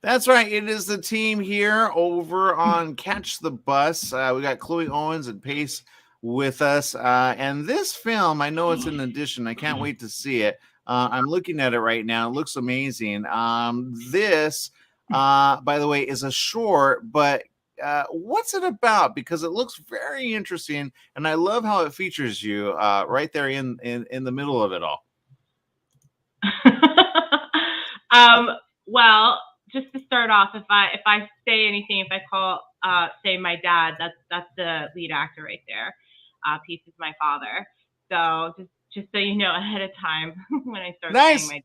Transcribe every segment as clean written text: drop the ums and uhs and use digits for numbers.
That's right. It is the team here over on Catch the Bus. We got Chloe Owens and Pace with us. And this film, I know it's an addition. I can't wait to see it. I'm looking at it right now. It looks amazing. This, by the way, is a short, but what's it about? Because it looks very interesting, and I love how it features you right there in the middle of it all. um, well, just to start off, if I say anything, if I call say my dad, that's the lead actor right there. Peace is my father. So just so you know ahead of time when I start saying Nice. my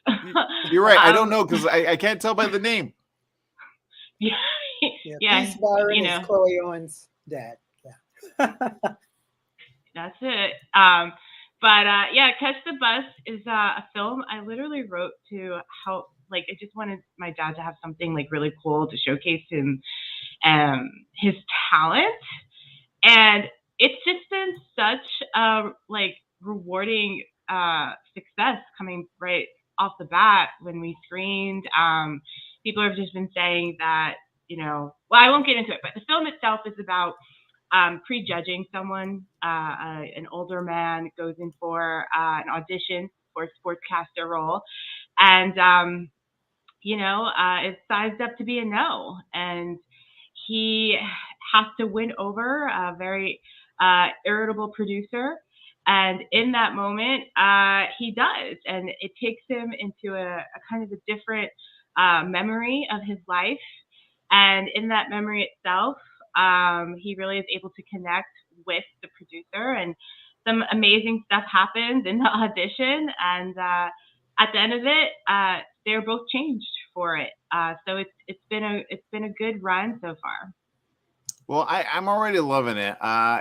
dad. You're right. I don't know because I can't tell by the name. Yeah, Yeah, yeah, Peace Byron you is know, Chloe Owens' dad. Yeah. that's it. But yeah, Catch the Bus is a film I literally wrote to help. Like, I just wanted my dad to have something like really cool to showcase him, his talent, and it's just been such a like rewarding success coming right off the bat when we screened. People have just been saying that, well, I won't get into it, but the film itself is about prejudging someone. An older man goes in for an audition for a sportscaster role, and is sized up to be a no, and he has to win over a very irritable producer. And in that moment, he does, and it takes him into a kind of a different memory of his life. And in that memory itself, he really is able to connect with the producer, and some amazing stuff happens in the audition. And at the end of it, they're both changed for it. So it's been a good run so far. Well, I'm already loving it.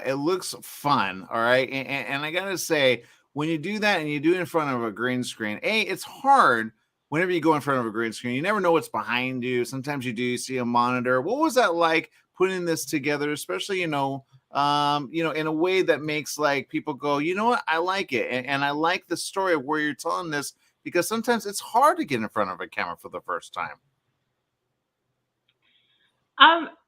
It looks fun. All right. And I got to say, when you do that and you do it in front of a green screen, it's hard whenever you go in front of a green screen. You never know what's behind you. Sometimes you see a monitor. What was that like putting this together, especially, in a way that makes like people go, you know what? I like it. And I like the story of where you're telling this because sometimes it's hard to get in front of a camera for the first time.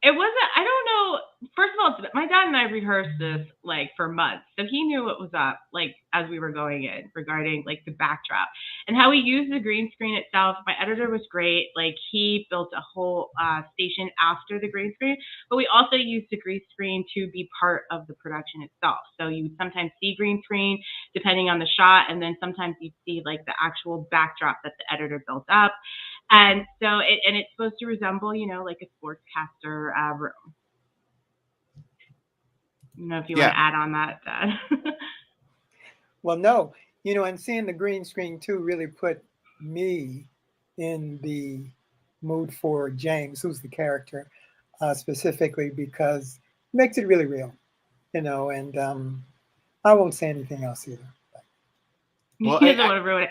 It wasn't. I don't know. First of all, my dad and I rehearsed this like for months, so he knew what was up. Like as we were going in regarding like the backdrop and how we used the green screen itself. My editor was great. Like he built a whole station after the green screen, but we also used the green screen to be part of the production itself. So you would sometimes see green screen depending on the shot, and then sometimes you'd see like the actual backdrop that the editor built up. And so it's supposed to resemble, like a sportscaster room. I don't know if you want Yeah. to add on that, Dad. Well, no, and seeing the green screen too really put me in the mood for James, who's the character, specifically because it makes it really real, and I won't say anything else either. Well, He doesn't want to ruin it.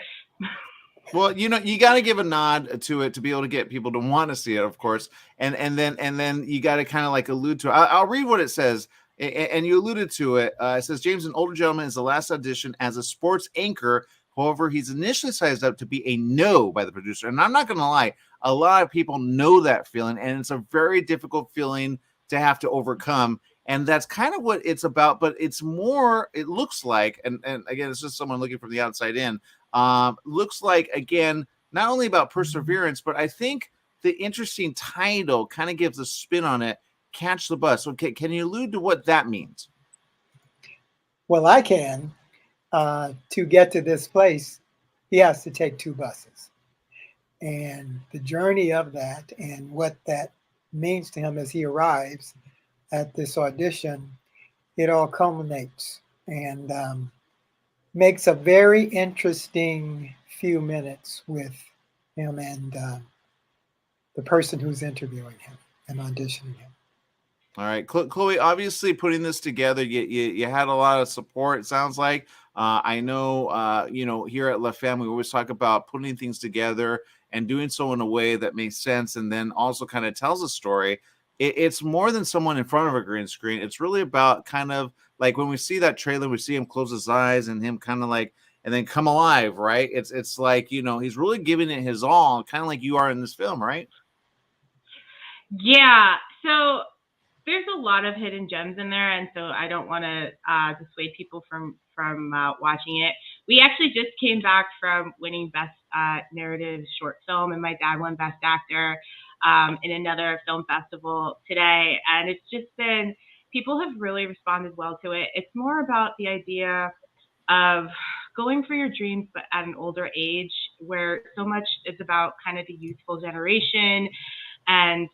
Well, you got to give a nod to it to be able to get people to want to see it, of course, and then you got to kind of like allude to it. I'll read what it says, and you alluded to it. It says James, an older gentleman, is the last audition as a sports anchor. However, he's initially sized up to be a no by the producer, and I'm not going to lie, a lot of people know that feeling, and it's a very difficult feeling to have to overcome. And that's kind of what it's about, but it's more, it looks like, and again, it's just someone looking from the outside in. Looks like, again, not only about perseverance, but I think the interesting title kind of gives a spin on it, Catch the Bus. Okay, can you allude to what that means? Well, I can. To get to this place, he has to take 2 buses. And the journey of that and what that means to him as he arrives at this audition, it all culminates and makes a very interesting few minutes with him and the person who's interviewing him and auditioning him. All right, Chloe, obviously putting this together, you had a lot of support, it sounds like. I know, here at La Femme, we always talk about putting things together and doing so in a way that makes sense and then also kind of tells a story. It's more than someone in front of a green screen. It's really about kind of like when we see that trailer, we see him close his eyes and him kind of like, and then come alive, right? It's like, he's really giving it his all, kind of like you are in this film, right? Yeah. So there's a lot of hidden gems in there, and so I don't want to dissuade people from watching it. We actually just came back from winning Best Narrative Short Film, and my dad won Best Actor in another film festival today. And it's just been, people have really responded well to it. It's more about the idea of going for your dreams, but at an older age, where so much is about kind of the youthful generation and,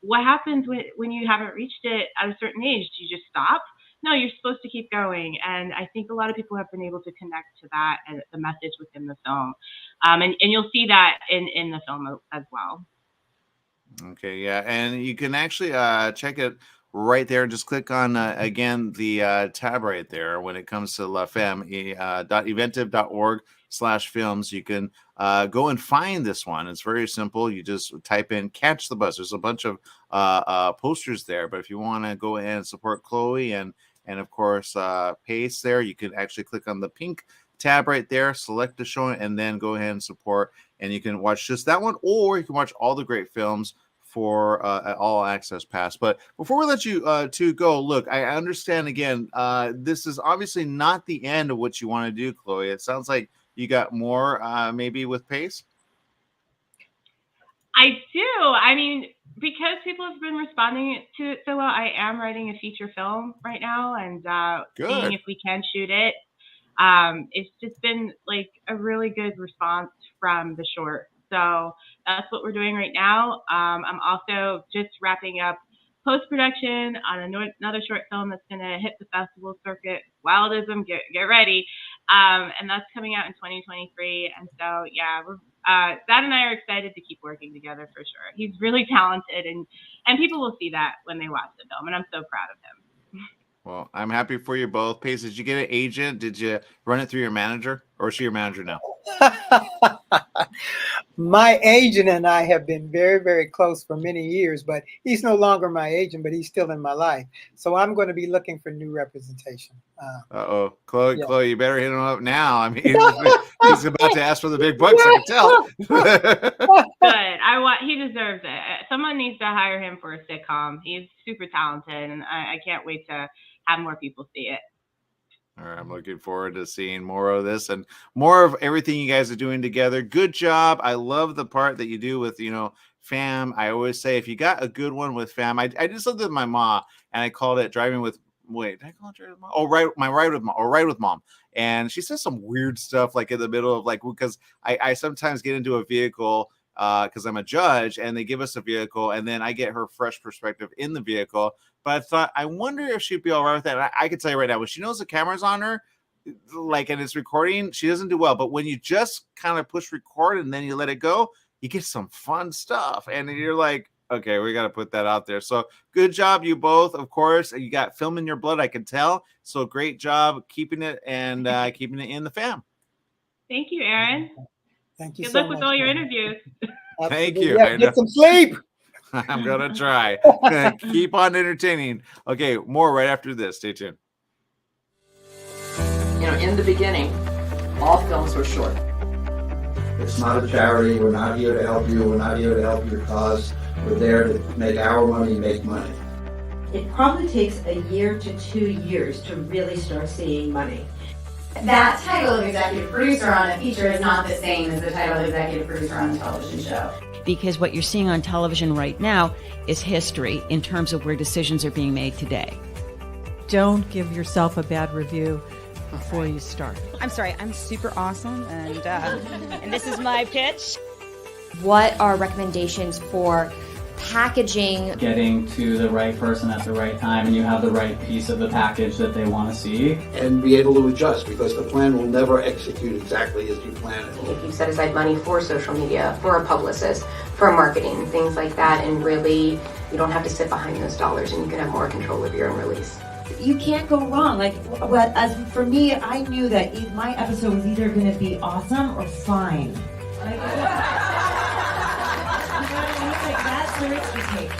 what happens when you haven't reached it at a certain age? Do you just stop? No, you're supposed to keep going. And I think a lot of people have been able to connect to that and the message within the film. And you'll see that in the film as well. Okay, yeah, and you can actually check it right there. Just click on again the tab right there when it comes to La Femme, eventive.org/films. You can go and find this one. It's very simple. You just type in "catch the bus." There's a bunch of posters there, but if you want to go ahead and support Chloe and of course Pace there, you can actually click on the pink tab right there, select the show, and then go ahead and support. And you can watch just that one, or you can watch all the great films for all access pass. But before we let you two go, look, I understand again, this is obviously not the end of what you want to do, Chloe. It sounds like you got more maybe with Pace. I do. I mean, because people have been responding to it so well, I am writing a feature film right now and seeing if we can shoot it. It's just been like a really good response from the short. So that's what we're doing right now. I'm also just wrapping up post-production on another short film that's going to hit the festival circuit. Wildism, get ready. And that's coming out in 2023. And so, yeah, Dad and I are excited to keep working together for sure. He's really talented, and people will see that when they watch the film, and I'm so proud of him. Well, I'm happy for you both. Pace, did you get an agent? Did you run it through your manager, or is she your manager now? My agent and I have been very, very close for many years, but he's no longer my agent, but he's still in my life. So I'm going to be looking for new representation. Chloe, yeah. Chloe, you better hit him up now. I mean, he's about to ask for the big bucks, I can tell. Good. He deserves it. Someone needs to hire him for a sitcom. He's super talented, and I can't wait to have more people see it. All right, I'm looking forward to seeing more of this and more of everything you guys are doing together. Good job. I love the part that you do with, Femme. I always say if you got a good one with Femme, I did something with my mom and I called it Driving with, wait, did I call it Driving with Mom? Oh, Ride with Mom. And she says some weird stuff like in the middle of because I sometimes get into a vehicle because I'm a judge and they give us a vehicle and then I get her fresh perspective in the vehicle. But I thought, I wonder if she'd be all right with that. I can tell you right now, when she knows the camera's on her, and it's recording, she doesn't do well. But when you just kind of push record and then you let it go, you get some fun stuff. And you're like, okay, we got to put that out there. So good job, you both. Of course, you got film in your blood, I can tell. So great job keeping it and keeping it in the fam. Thank you, Aaron. Thank you. Good luck with all your interviews. Thank you. Yeah, get some sleep. I'm going to try. Keep on entertaining. Okay, more right after this. Stay tuned. In the beginning, all films were short. It's not a charity. We're not here to help you. We're not here to help your cause. We're there to make our money make money. It probably takes a year to 2 years to really start seeing money. That title of executive producer on a feature is not the same as the title of executive producer on a television show. Because what you're seeing on television right now is history in terms of where decisions are being made today. Don't give yourself a bad review before you start. I'm sorry, I'm super awesome, and this is my pitch. What are recommendations for packaging? Getting to the right person at the right time, and you have the right piece of the package that they want to see. And be able to adjust, because the plan will never execute exactly as you plan it. If you set aside money for social media, for a publicist, for marketing, things like that, and really you don't have to sit behind those dollars and you can have more control of your own release. You can't go wrong. As for me, I knew that my episode was either going to be awesome or fine. That's the risk you take.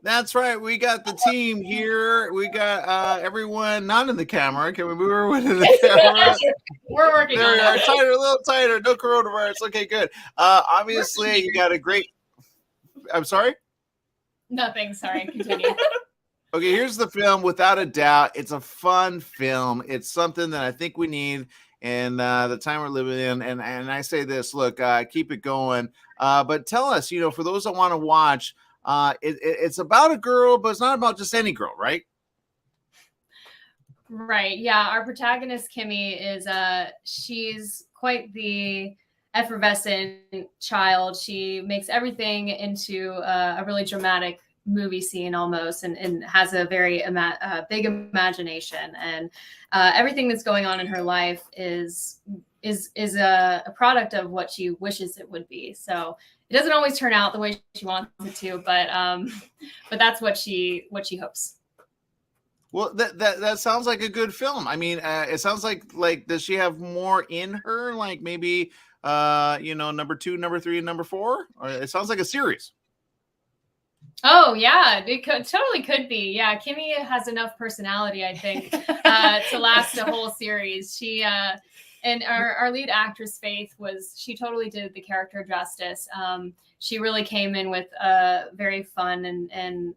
That's right. We got the team here. We got everyone not in the camera. Can we move everyone in the camera? We're working There on we are. it. Tighter, a little tighter. No coronavirus. Okay, good. Obviously, you got a great. I'm sorry? Nothing. Sorry. Continue. Okay, here's the film. Without a doubt, it's a fun film. It's something that I think we need in the time we're living in. And I say this, look, keep it going. But tell us, for those that want to watch, it's about a girl, but it's not about just any girl, right? Right. Yeah. Our protagonist, Kimmy, is she's quite the effervescent child. She makes everything into a really dramatic movie scene almost, and has a very big imagination, and everything that's going on in her life is a product of what she wishes it would be. So it doesn't always turn out the way she wants it to, but that's what she hopes. Well, that sounds like a good film. I mean, it sounds like does she have more in her? Like maybe number 2, number 3, and number 4? Or it sounds like a series. Oh yeah, it totally could be. Yeah, Kimmy has enough personality, I think, to last a whole series. She and our lead actress, Faith, she totally did the character justice. She really came in with a very fun and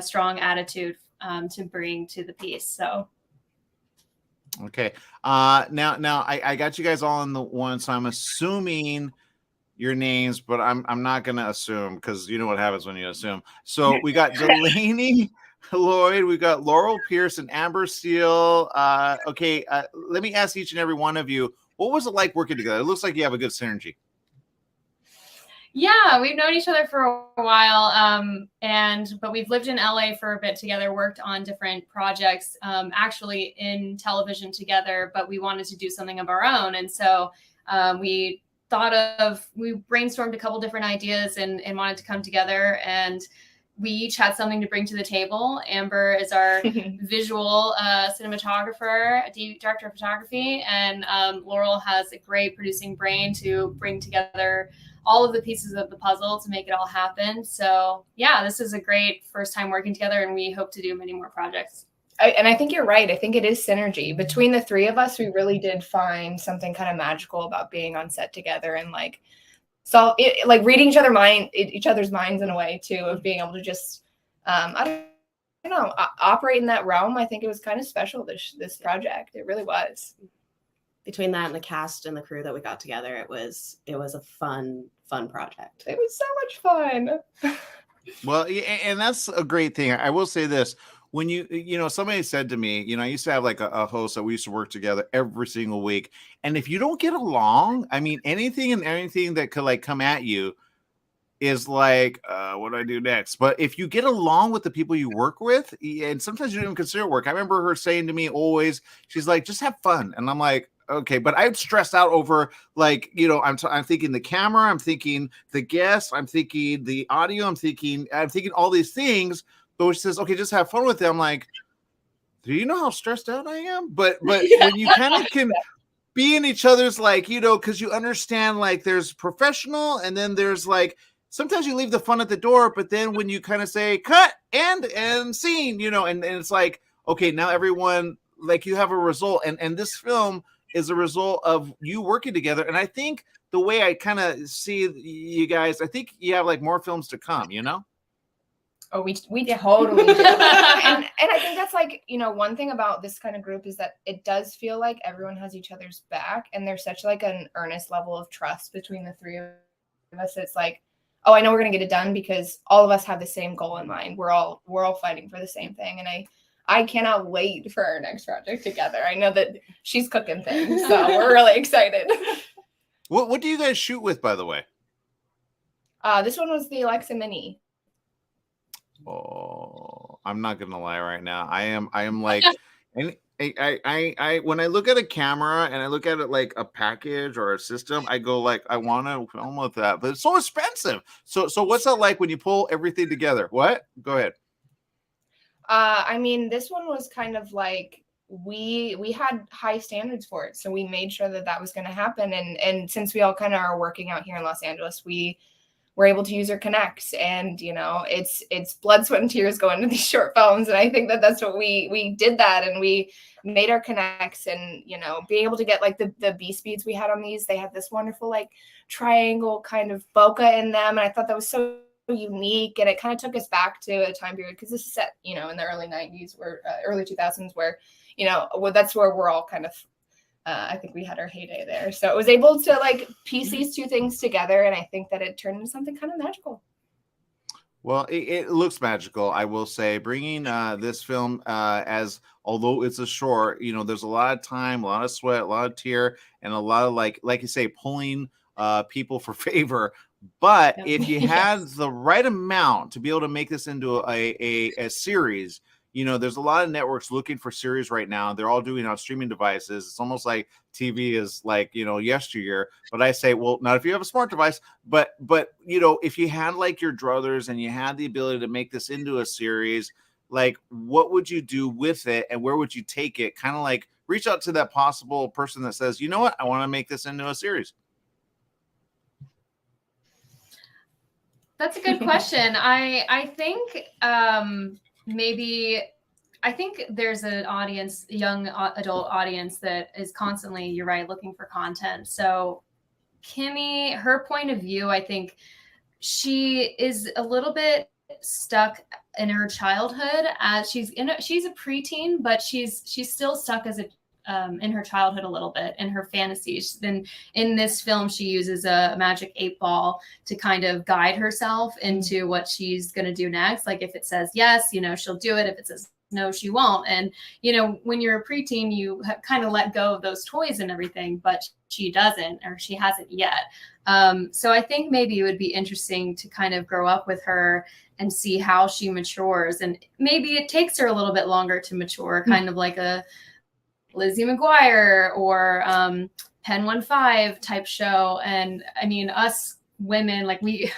strong attitude to bring to the piece. So. Okay. Now I got you guys all in the one, so I'm assuming your names, but I'm not gonna assume, because you know what happens when you assume. So we got Delaney Lloyd, we got Laurel Pierce, and Amber Steele. Okay, let me ask each and every one of you, what was it like working together? It looks like you have a good synergy. Yeah, we've known each other for a while, but we've lived in LA for a bit together, worked on different projects, actually in television together, but we wanted to do something of our own. And so we we brainstormed a couple different ideas and wanted to come together, and we each had something to bring to the table. Amber is our visual cinematographer, director of photography, and Laurel has a great producing brain to bring together all of the pieces of the puzzle to make it all happen. So yeah, this is a great first time working together, and we hope to do many more projects. And I think you're right. I think it is synergy between the three of us. We really did find something kind of magical about being on set together, and like, so like reading each other's minds in a way too, of being able to just, I don't know, operate in that realm. I think it was kind of special, this project. It really was. Between that and the cast and the crew that we got together, it was a fun project. It was so much fun. Well, and that's a great thing. I will say this. When somebody said to me, I used to have like a host that we used to work together every single week. And if you don't get along, I mean, anything and everything that could like come at you is like, what do I do next? But if you get along with the people you work with, and sometimes you don't even consider work. I remember her saying to me always, she's like, just have fun. And I'm like, okay, but I'd stress out over like, I'm thinking the camera, I'm thinking the guests, I'm thinking the audio, I'm thinking all these things. But she says, okay, just have fun with it. I'm like, do you know how stressed out I am? But when you kind of can be in each other's like, because you understand like there's professional and then there's like, sometimes you leave the fun at the door, but then when you kind of say cut and scene, and it's like, okay, now everyone, like you have a result. And this film is a result of you working together. And I think the way I kind of see you guys, I think you have like more films to come, Oh, we totally do. And I think that's like, one thing about this kind of group is that it does feel like everyone has each other's back, and there's such like an earnest level of trust between the three of us. It's like, oh, I know we're going to get it done because all of us have the same goal in mind. We're all fighting for the same thing. And I cannot wait for our next project together. I know that she's cooking things, so we're really excited. What do you guys shoot with, by the way? This one was the Alexa Mini. Oh, I'm not gonna lie right now. I am like, and I when I look at a camera and I look at it like a package or a system, I go like, I want to film with that, but it's so expensive. So what's that like when you pull everything together? What? Go ahead. I mean, this one was kind of like we had high standards for it, so we made sure that was going to happen. And since we all kind of are working out here in Los Angeles, we were able to use our connects, and it's blood, sweat, and tears going into these short films. And I think that that's what we did that, and we made our connects, and being able to get like the B speeds we had on these, they had this wonderful like triangle kind of bokeh in them, and I thought that was so unique, and it kind of took us back to a time period, because this is set in the early 90s or early 2000s, where that's where we're all kind of I think we had our heyday there. So it was able to like piece these two things together, and I think that it turned into something kind of magical. Well, it looks magical, I will say. Bringing this film although it's a short, there's a lot of time, a lot of sweat, a lot of tear, and a lot of like you say, pulling people for favor. But if you had the right amount to be able to make this into a series, there's a lot of networks looking for series right now. They're all doing on streaming devices. It's almost like TV is like, yesteryear. But I say, well, not if you have a smart device, but if you had like your druthers and you had the ability to make this into a series, like what would you do with it and where would you take it? Kind of like reach out to that possible person that says, you know what, I want to make this into a series. That's a good question. I think maybe I think there's an audience, a young adult audience that is constantly, you're right, looking for content. So Kimmy, her point of view, I think she is a little bit stuck in her childhood, as she's a preteen, but she's still stuck as in her childhood a little bit, in her fantasies. Then in this film, she uses a magic 8-ball to kind of guide herself into what she's going to do next. Like if it says yes, she'll do it. If it says no, she won't. And, when you're a preteen, you kind of let go of those toys and everything, but she doesn't, or she hasn't yet. So I think maybe it would be interesting to kind of grow up with her and see how she matures. And maybe it takes her a little bit longer to mature, kind of like a Lizzie McGuire or Pen 1-5 type show. And I mean, us women, like we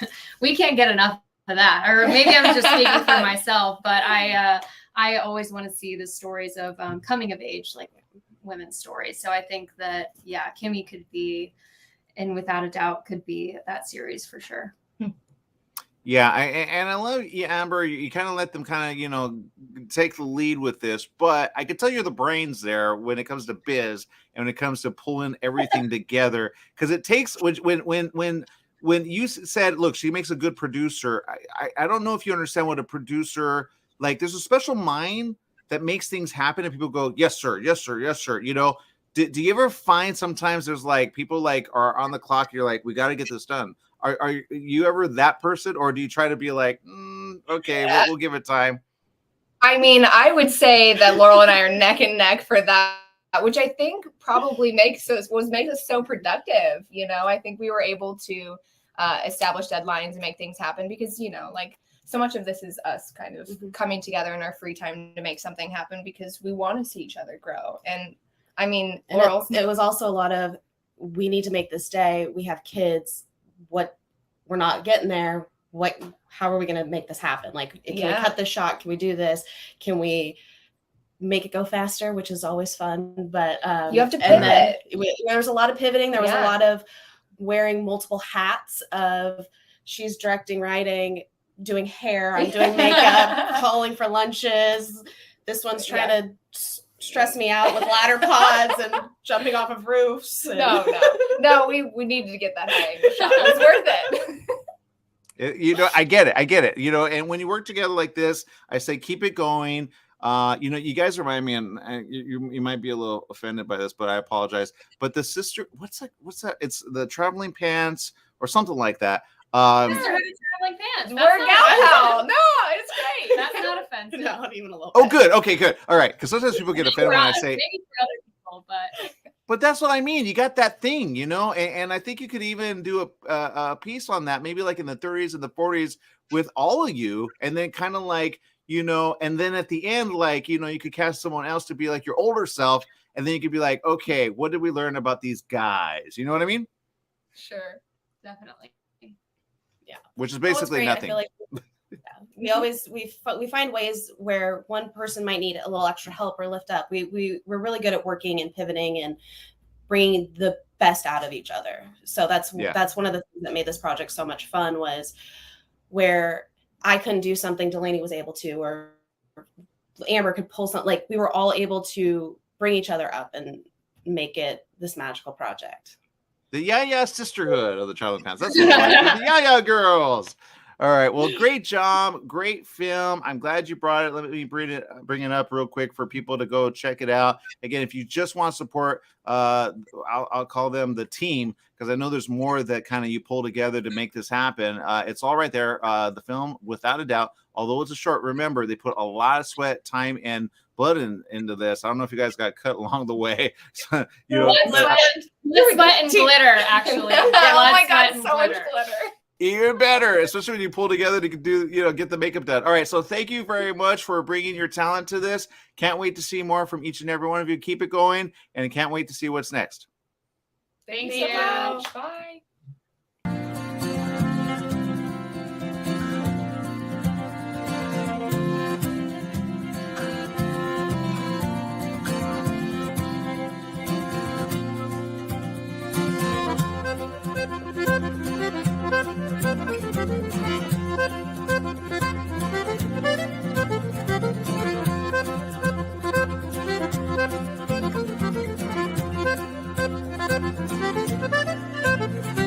can't get enough of that. Or maybe I'm just speaking for myself, but I always want to see the stories of coming of age, like women's stories. So I think that, yeah, Kimmy could be, and without a doubt could be that series for sure. Yeah, I love you, Amber. You kind of let them kind of, take the lead with this, but I can tell you're the brains there when it comes to biz and when it comes to pulling everything together. Because it takes when you said, look, she makes a good producer. I don't know if you understand what a producer, like, there's a special mind that makes things happen, and people go, yes, sir, yes, sir, yes, sir. Do you ever find sometimes there's like people like are on the clock? You're like, we got to get this done. Are you ever that person, or do you try to be like, okay, we'll give it time? I mean, I would say that Laurel and I are neck and neck for that, which I think probably makes us so productive. I think we were able to establish deadlines and make things happen because, like so much of this is us kind of coming together in our free time to make something happen because we want to see each other grow. And I mean, Laurel, it was also a lot of, we need to make this day. We have kids. What we're not getting there. How are we going to make this happen? Like, can we cut this shot? Can we do this? Can we make it go faster? Which is always fun, but you have to pivot. There was a lot of pivoting. There was a lot of wearing multiple hats of she's directing, writing, doing hair. I'm doing makeup, calling for lunches. This one's trying to stress me out with ladder pods and jumping off of roofs. And... No, we needed to get that high shot. It was worth it. I get it. And when you work together like this, I say keep it going. You guys remind me, and you might be a little offended by this, but I apologize. But the sister, what's that? It's the traveling pants or something like that. Sisterhood of Traveling Pants. Work out. No, it's great. That's not offensive. Not even a little. Oh, good. Okay, good. All right, because sometimes people get offended when I say. Maybe for other people, But that's what I mean. You got that thing, and I think you could even do a piece on that, maybe like in the 30s and the 40s with all of you, and then kind of like, and then at the end, like, you could cast someone else to be like your older self, and then you could be like, okay, what did we learn about these guys? You know what I mean? Sure, definitely. Yeah. Which is basically nothing. I feel like we find ways where one person might need a little extra help or lift up. We're really good at working and pivoting and bringing the best out of each other. So that's one of the things that made this project so much fun, was where I couldn't do something, Delaney was able to, or Amber could pull something. Like, we were all able to bring each other up and make it this magical project. The Yaya sisterhood of the Traveling Pants. That's what I like. The Yaya girls. All right. Well, great job. Great film. I'm glad you brought it. Let me bring it up real quick for people to go check it out. Again, if you just want support, I'll call them the team, because I know there's more that kind of you pull together to make this happen. It's all right there. The film, without a doubt, although it's a short, remember, they put a lot of sweat, time, and blood into this. I don't know if you guys got cut along the way. Sweat and glitter, actually. Oh my God, so much glitter. Even better, especially when you pull together to do, get the makeup done. All right, so thank you very much for bringing your talent to this. Can't wait to see more from each and every one of you. Keep it going, and can't wait to see what's next. Thanks so much. Bye. Thank you.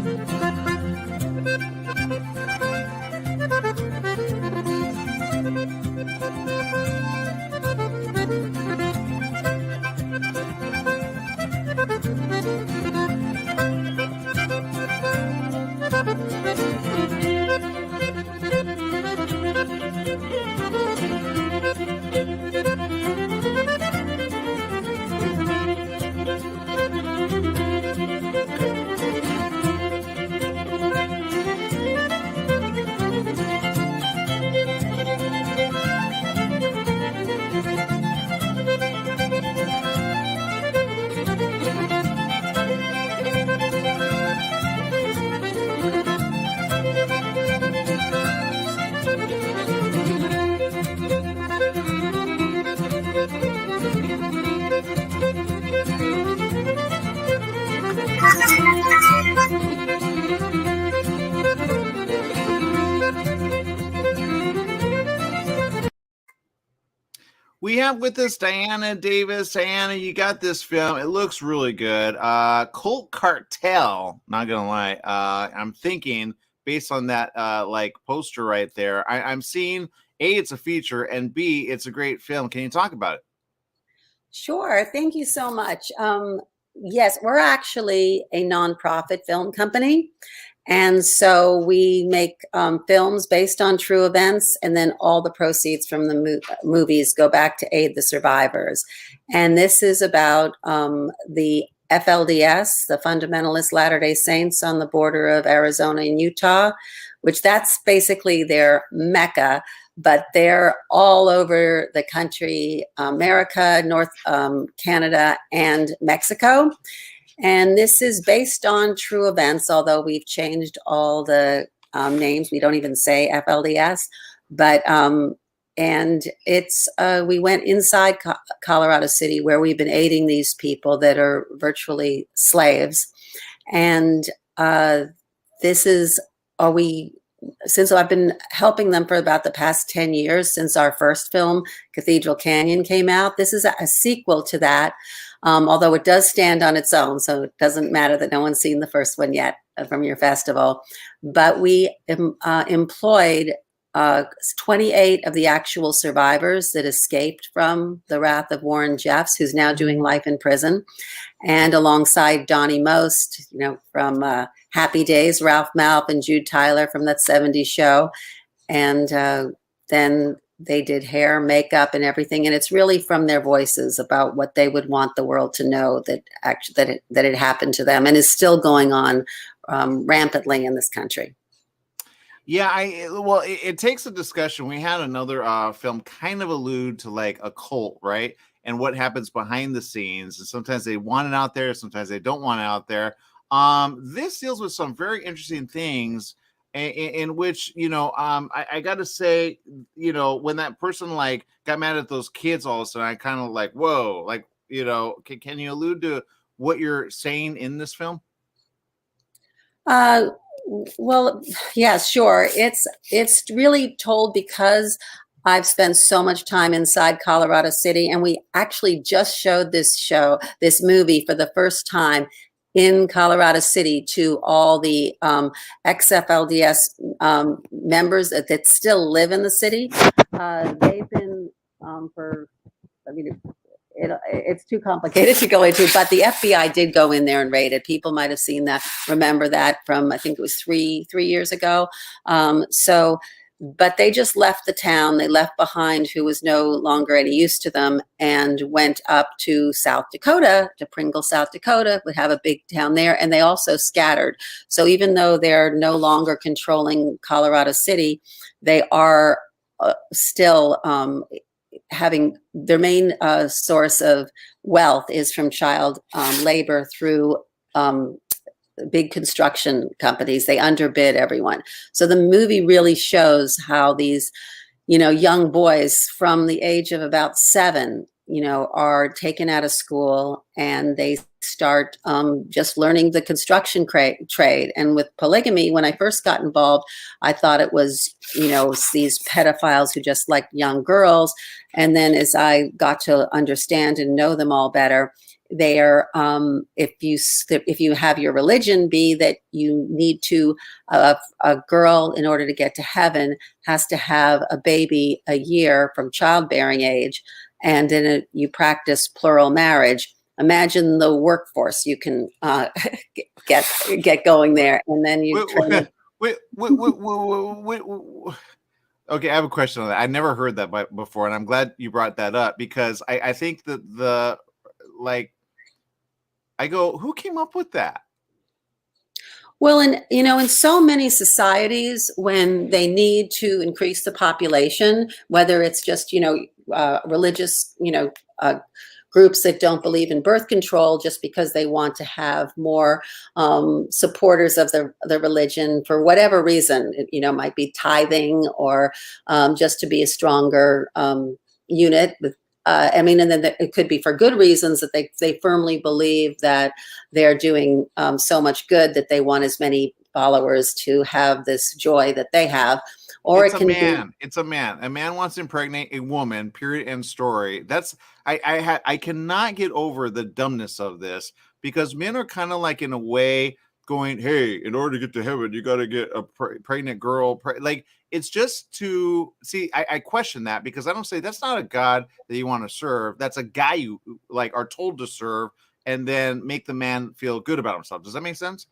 We have with us Diana Davis. Diana, you got this film. It looks really good. Cult Cartel. Not gonna lie. I'm thinking based on that like poster right there. I'm seeing A, it's a feature, and B, it's a great film. Can you talk about it? Sure. Thank you so much. Yes, we're actually a nonprofit film company. And so we make films based on true events, and then all the proceeds from the movies go back to aid the survivors. And this is about the FLDS, the Fundamentalist Latter-day Saints on the border of Arizona and Utah, which that's basically their mecca, but they're all over the country, America, North Canada, and Mexico. And this is based on true events, although we've changed all the names. We don't even say FLDS, but and it's we went inside Colorado City, where we've been aiding these people that are virtually slaves. And this is since I've been helping them for about the past 10 years, since our first film, Cathedral Canyon, came out. This is a sequel to that. Although it does stand on its own, so it doesn't matter that no one's seen the first one yet from your festival. But we employed 28 of the actual survivors that escaped from the wrath of Warren Jeffs, who's now doing life in prison, and alongside Donnie Most, from Happy Days, Ralph Malph, and Jude Tyler from that 70s show. And then they did hair, makeup, and everything. And it's really from their voices about what they would want the world to know that it happened to them and is still going on rampantly in this country. Yeah, it takes a discussion. We had another film kind of allude to like a cult, right? And what happens behind the scenes. And sometimes they want it out there, sometimes they don't want it out there. This deals with some very interesting things in which, I got to say, when that person like got mad at those kids all of a sudden, I kind of like, whoa, like, can you allude to what you're saying in this film? Well, yeah, sure. It's really told because I've spent so much time inside Colorado City, and we actually just showed this movie for the first time in Colorado City to all the ex-FLDS members that still live in the city. They've been it's too complicated to go into, but the FBI did go in there and raid it. People might have seen that, remember that from, I think it was three years ago. But they just left the town. They left behind who was no longer any use to them and went up to South Dakota, to Pringle, South Dakota, would have a big town there. And they also scattered. So even though they're no longer controlling Colorado City, they are still having their main source of wealth is from child labor through big construction companies. They underbid everyone. So the movie really shows how these, young boys from the age of about 7, are taken out of school and they start just learning the construction trade. And with polygamy, when I first got involved, I thought it was, these pedophiles who just like young girls. And then as I got to understand and know them all better, they are, if you have your religion be that you need to, a girl in order to get to heaven has to have a baby a year from childbearing age, and then you practice plural marriage. Imagine the workforce you can get going there, and then you. Okay, I have a question on that. I never heard that before, and I'm glad you brought that up because I think that I go, who came up with that? Well, in so many societies, when they need to increase the population, whether it's just, religious, groups that don't believe in birth control just because they want to have more supporters of the religion for whatever reason, it might be tithing or just to be a stronger unit with and then it could be for good reasons that they firmly believe that they're doing so much good that they want as many followers to have this joy that they have. or It's it a can be. man. It's a man. A man wants to impregnate a woman. Period. End story. That's I cannot get over the dumbness of this, because men are kind of like, in a way, going, hey, in order to get to heaven, you got to get a pregnant girl. Like, it's just to see. I question that, because I don't say that's not a God that you want to serve. That's a guy you like are told to serve, and then make the man feel good about himself. Does that make sense?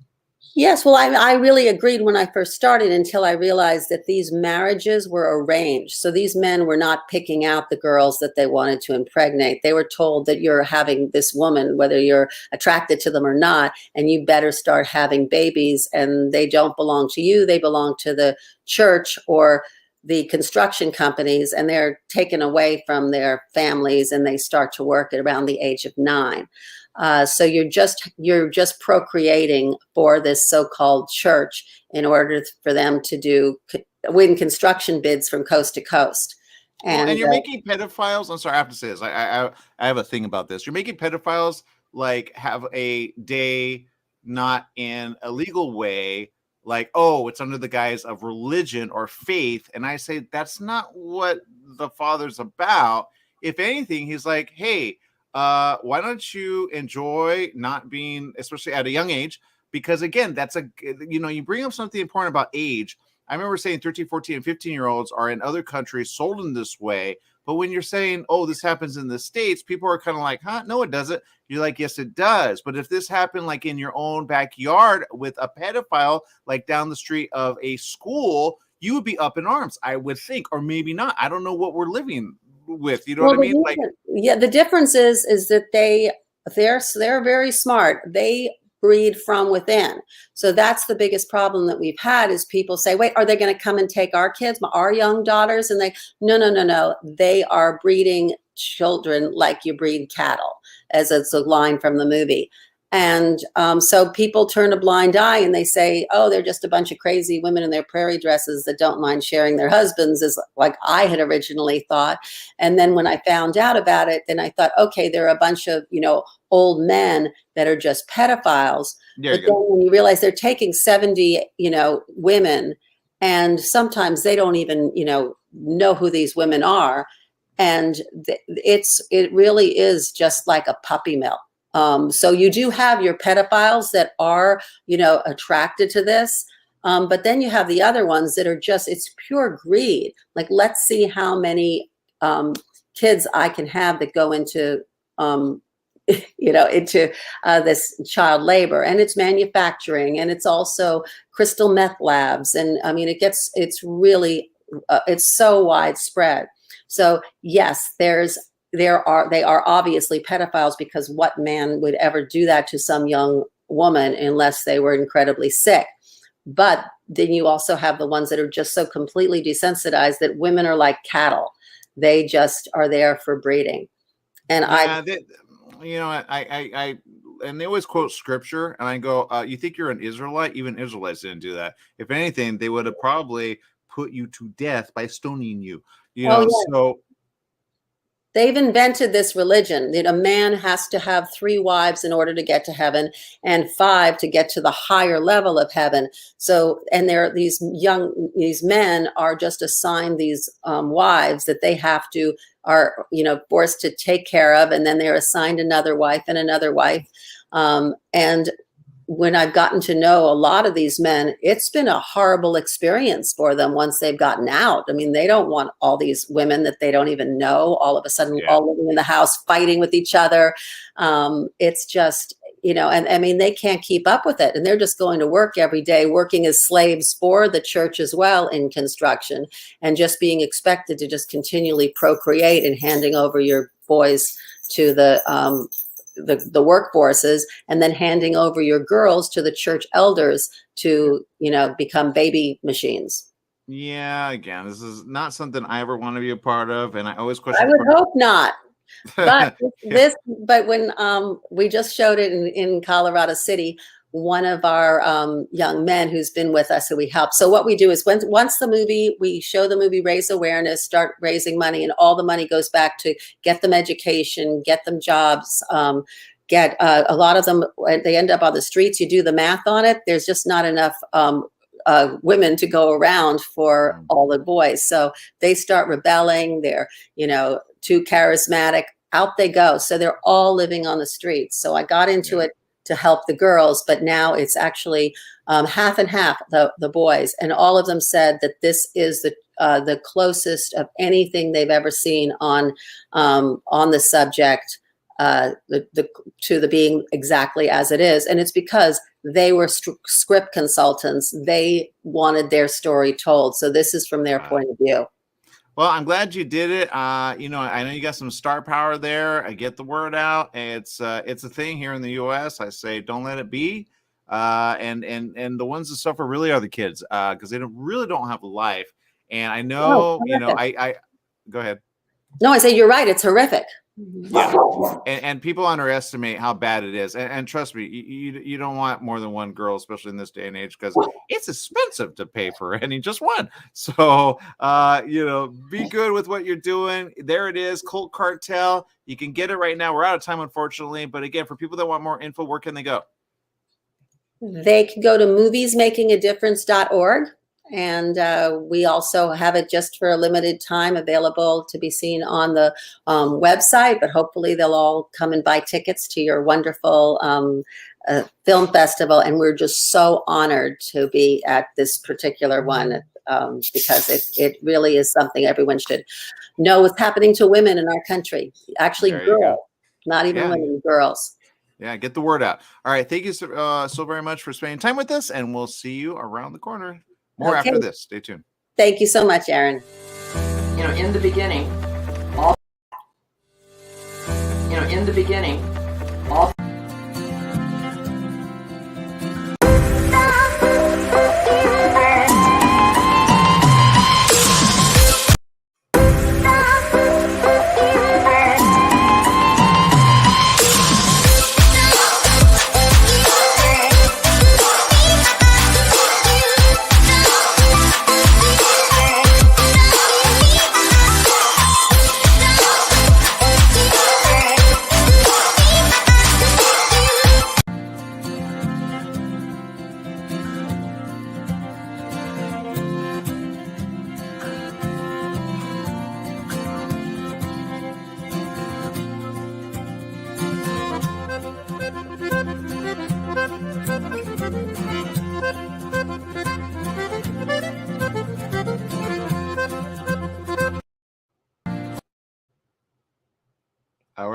Yes, well, I really agreed when I first started, until I realized that these marriages were arranged. So these men were not picking out the girls that they wanted to impregnate. They were told that you're having this woman, whether you're attracted to them or not, and you better start having babies, and they don't belong to you. They belong to the church or the construction companies, and they're taken away from their families, and they start to work at around the age of 9. So you're just procreating for this so-called church in order for them to win construction bids from coast to coast. And you're making pedophiles. I'm sorry, I have to say this. I have a thing about this. You're making pedophiles like have a day not in a legal way, like, oh, it's under the guise of religion or faith. And I say that's not what the Father's about. If anything, he's like, hey, why don't you enjoy not being, especially at a young age? Because again, that's you bring up something important about age. I remember saying 13, 14, and 15-year-olds are in other countries sold in this way. But when you're saying, oh, this happens in the States, people are kind of like, huh? No, it doesn't. You're like, yes, it does. But if this happened like in your own backyard with a pedophile, like down the street of a school, you would be up in arms, I would think, or maybe not. I don't know what we're living with, you know what I mean? Like, yeah, the difference is that they're very smart. They breed from within. So that's the biggest problem that we've had, is people say, wait, are they going to come and take our kids, our young daughters? And no. They are breeding children like you breed cattle, as it's a line from the movie. And so people turn a blind eye, and they say, oh, they're just a bunch of crazy women in their prairie dresses that don't mind sharing their husbands, is like I had originally thought. And then when I found out about it, then I thought, okay, there are a bunch of, old men that are just pedophiles. But then when you realize they're taking 70, women, and sometimes they don't even, know who these women are. And it really is just like a puppy mill. So you do have your pedophiles that are, attracted to this. But then you have the other ones that are just, it's pure greed. Like, let's see how many kids I can have that go into, into this child labor. And it's manufacturing, and it's also crystal meth labs. And I mean, it's really, it's so widespread. So yes, they are obviously pedophiles, because what man would ever do that to some young woman unless they were incredibly sick? But then you also have the ones that are just so completely desensitized that women are like cattle. They just are there for breeding. And I and they always quote scripture, and I go, you think you're an Israelite? Even Israelites didn't do that. If anything, they would have probably put you to death by stoning you. So they've invented this religion that a man has to have 3 wives in order to get to heaven, and 5 to get to the higher level of heaven. So, and these men are just assigned these wives that they are forced to take care of, and then they're assigned another wife and another wife. And when I've gotten to know a lot of these men, it's been a horrible experience for them once they've gotten out. I mean, they don't want all these women that they don't even know all of a sudden all living in the house, fighting with each other. It's just, and I mean, they can't keep up with it. And they're just going to work every day, working as slaves for the church as well in construction, and just being expected to just continually procreate and handing over your boys to the workforces, and then handing over your girls to the church elders to, become baby machines. Yeah, again, this is not something I ever want to be a part of, and I always question. I would hope not. But but when we just showed it in Colorado City, one of our young men who's been with us, who we help. So what we do is once we show the movie, raise awareness, start raising money, and all the money goes back to get them education, get them jobs, get a lot of them, they end up on the streets. You do the math on it. There's just not enough women to go around for all the boys. So they start rebelling. They're, too charismatic. Out they go. So they're all living on the streets. So I got into it to help the girls, but now it's actually half and half, the boys. And all of them said that this is the closest of anything they've ever seen on the subject, to the being exactly as it is. And it's because they were script consultants. They wanted their story told. So this is from their point of view. Well, I'm glad you did it. I know you got some star power there. I get the word out. It's a thing here in the U.S. I say, don't let it be. And the ones that suffer really are the kids, because they really don't have a life. And I know, I go ahead. No, I say you're right. It's horrific. Yeah, and people underestimate how bad it is, and trust me, you don't want more than one girl, especially in this day and age, because it's expensive to pay for any just one. So be good with what you're doing. There it is, Cult Cartel. You can get it right now. We're out of time, unfortunately, but again, for people that want more info, where can they go? They can go to moviesmakingadifference.org. And we also have it just for a limited time available to be seen on the website, but hopefully they'll all come and buy tickets to your wonderful film festival. And we're just so honored to be at this particular one because it really is something everyone should know what's happening to women in our country. Actually, girls, not even women, girls. Yeah, get the word out. All right. Thank you so very much for spending time with us, and we'll see you around the corner. More after this. Stay tuned. Thank you so much, Aaron. In the beginning, all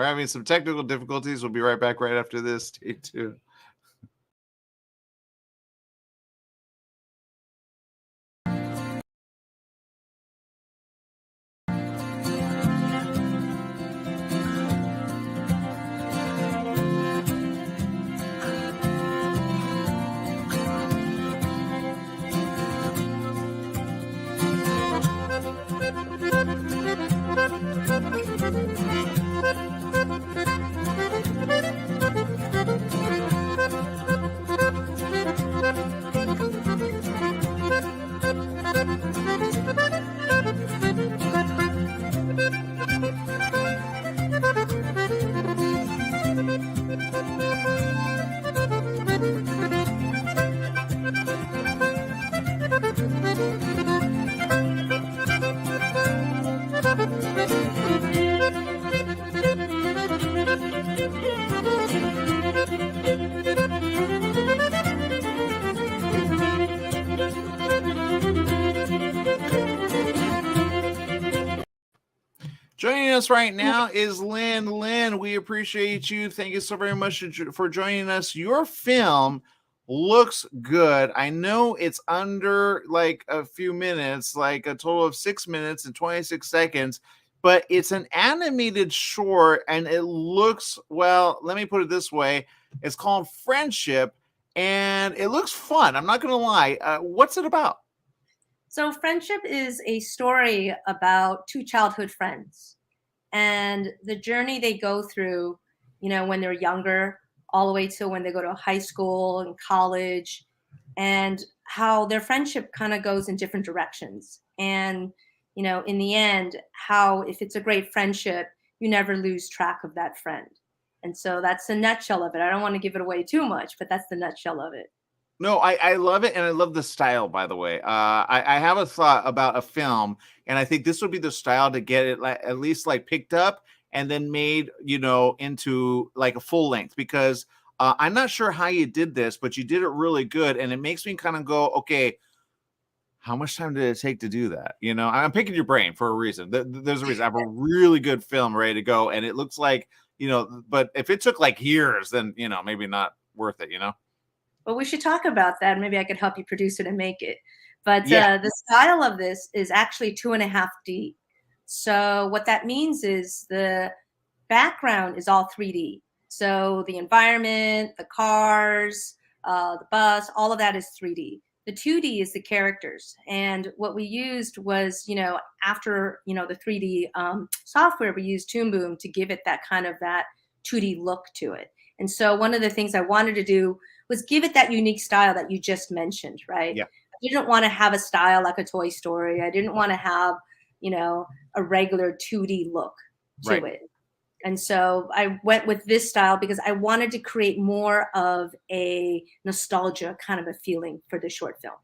We're having some technical difficulties. We'll be right back right after this. Stay tuned. Joining us right now is Lynn. Lynn, we appreciate you. Thank you so very much for joining us. Your film looks good. I know it's under like a few minutes, like a total of 6 minutes and 26 seconds, but it's an animated short and it looks, well, let me put it this way. It's called Friendship and it looks fun. I'm not going to lie. What's it about? So Friendship is a story about two childhood friends and the journey they go through, when they're younger, all the way to when they go to high school and college, and how their friendship kind of goes in different directions. And, in the end, how if it's a great friendship, you never lose track of that friend. And so that's the nutshell of it. I don't want to give it away too much, but that's the nutshell of it. No, I love it, and I love the style, by the way. I have a thought about a film, and I think this would be the style to get it like at least like picked up and then made, into like a full length because I'm not sure how you did this, but you did it really good, and it makes me kind of go, okay, how much time did it take to do that? I'm picking your brain for a reason. There's a reason. I have a really good film ready to go, and it looks like, but if it took like years, then maybe not worth it. Well, we should talk about that. Maybe I could help you produce it and make it. But Yeah. the style of this is actually 2.5D. So what that means is the background is all 3D. So the environment, the cars, the bus, all of that is 3D. The 2D is the characters. And what we used was, after, the 3D software, we used Toon Boom to give it that kind of that 2D look to it. And so one of the things I wanted to do was give it that unique style that you just mentioned, right? Yeah. I didn't want to have a style like a Toy Story. I didn't want to have, a regular 2D look to Right. it. And so I went with this style because I wanted to create more of a nostalgia kind of a feeling for the short film.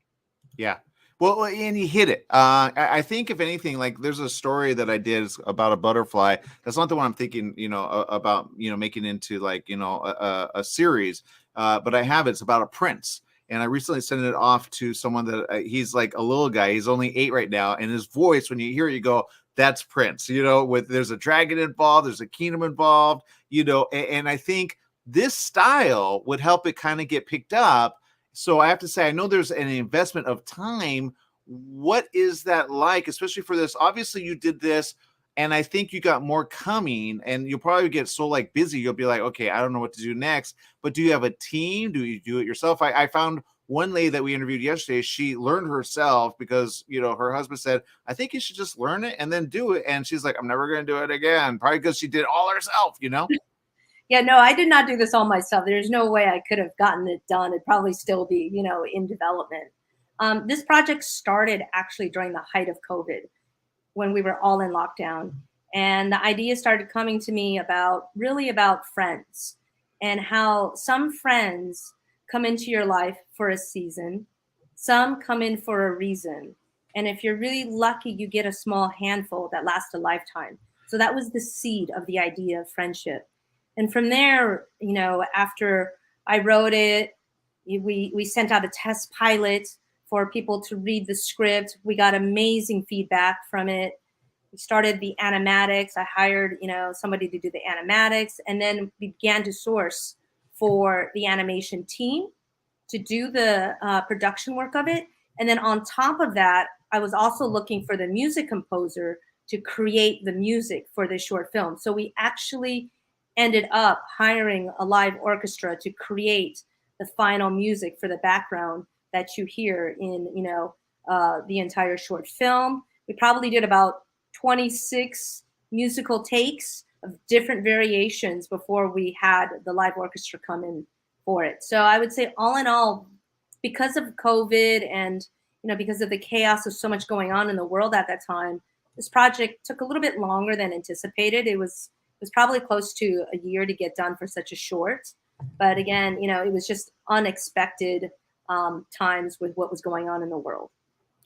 Yeah. Well, and you hit it. I think if anything, like there's a story that I did about a butterfly. That's not the one I'm thinking, about, making into like, a series. But I have it's about a prince. And I recently sent it off to someone that he's like a little guy. He's only 8 right now. And his voice, when you hear it, you go, that's Prince, there's a dragon involved, there's a kingdom involved, and I think this style would help it kind of get picked up. So I have to say, I know there's an investment of time. What is that like, especially for this? Obviously, you did this, and I think you got more coming, and you'll probably get so like busy, you'll be like, okay, I don't know what to do next. But do you have a team? Do you do it yourself? I found one lady that we interviewed yesterday, she learned herself because, her husband said, I think you should just learn it and then do it. And she's like, I'm never going to do it again. Probably because she did it all herself, Yeah, no, I did not do this all myself. There's no way I could have gotten it done. It'd probably still be, in development. This project started actually during the height of COVID when we were all in lockdown. And the idea started coming to me about friends and how some friends come into your life for a season. Some come in for a reason. And if you're really lucky, you get a small handful that lasts a lifetime. So that was the seed of the idea of friendship. And from there, after I wrote it, we sent out a test pilot for people to read the script. We got amazing feedback from it. We started the animatics. I hired, somebody to do the animatics, and then began to source for the animation team to do the production work of it. And then on top of that, I was also looking for the music composer to create the music for this short film. So we actually ended up hiring a live orchestra to create the final music for the background that you hear in, the entire short film. We probably did about 26 musical takes of different variations before we had the live orchestra come in for it. So I would say all in all, because of COVID and, because of the chaos of so much going on in the world at that time, this project took a little bit longer than anticipated. It was probably close to a year to get done for such a short. But again, it was just unexpected times with what was going on in the world.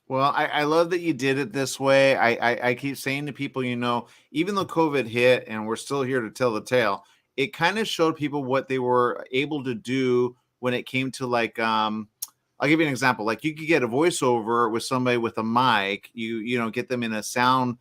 Well, I love that you did it this way. I keep saying to people, even though COVID hit and we're still here to tell the tale, it kind of showed people what they were able to do when it came to like, I'll give you an example. Like you could get a voiceover with somebody with a mic, you get them in a sound,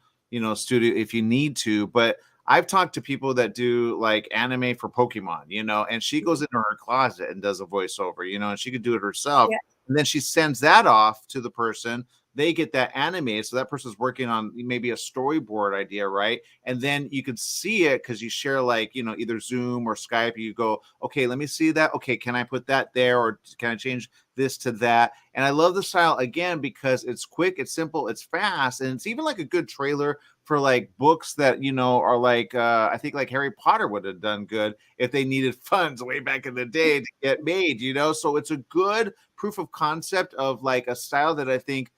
studio if you need to. But I've talked to people that do like anime for Pokemon, and she goes into her closet and does a voiceover, and she could do it herself. Yeah. And then she sends that off to the person. They get that animated. So that person's working on maybe a storyboard idea, right? And then you could see it because you share like, either Zoom or Skype. You go, okay, let me see that. Okay, can I put that there? Or can I change this to that? And I love the style again because it's quick, it's simple, it's fast. And it's even like a good trailer for like books that, are like, I think like Harry Potter would have done good if they needed funds way back in the day to get made, So it's a good proof of concept of like a style that I think,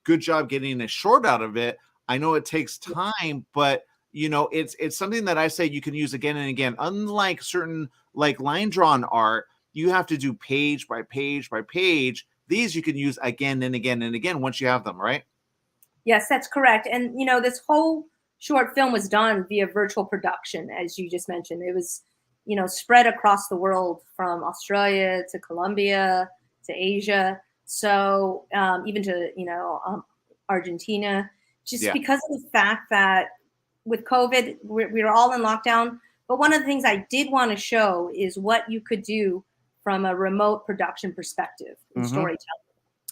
good job getting a short out of it. I know it takes time, but it's something that I say you can use again and again. Unlike certain like line drawn art, You have to do page by page by page. These you can use again and again and again once you have them, right? Yes, that's correct. And this whole short film was done via virtual production, as you just mentioned. It was, spread across the world from Australia to Colombia to Asia, so even to Argentina, just because of the fact that with COVID we were all in lockdown. But one of the things I did want to show is what you could do from a remote production perspective in storytelling.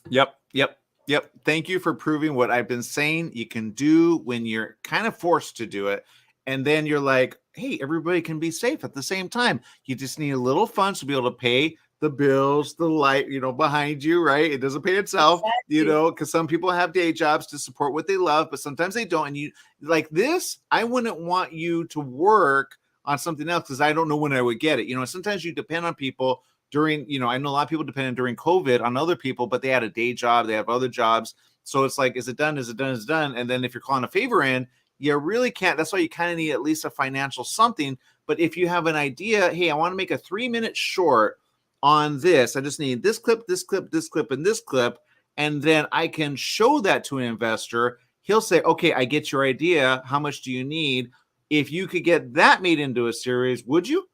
Yep. Thank you for proving what I've been saying you can do when you're kind of forced to do it. And then you're like, hey, everybody can be safe at the same time. You just need a little funds to be able to pay the bills, the light, behind you, right? It doesn't pay itself, because some people have day jobs to support what they love, but sometimes they don't. And you like this, I wouldn't want you to work on something else because I don't know when I would get it. Sometimes you depend on people during, I know a lot of people depended during COVID on other people, but they had a day job, they have other jobs. So it's like, is it done? Is it done? Is it done? And then if you're calling a favor in, you really can't. That's why you kind of need at least a financial something. But if you have an idea, hey, I want to make a 3-minute short on this. I just need this clip, this clip, this clip, and this clip. And then I can show that to an investor. He'll say, okay, I get your idea. How much do you need? If you could get that made into a series, would you?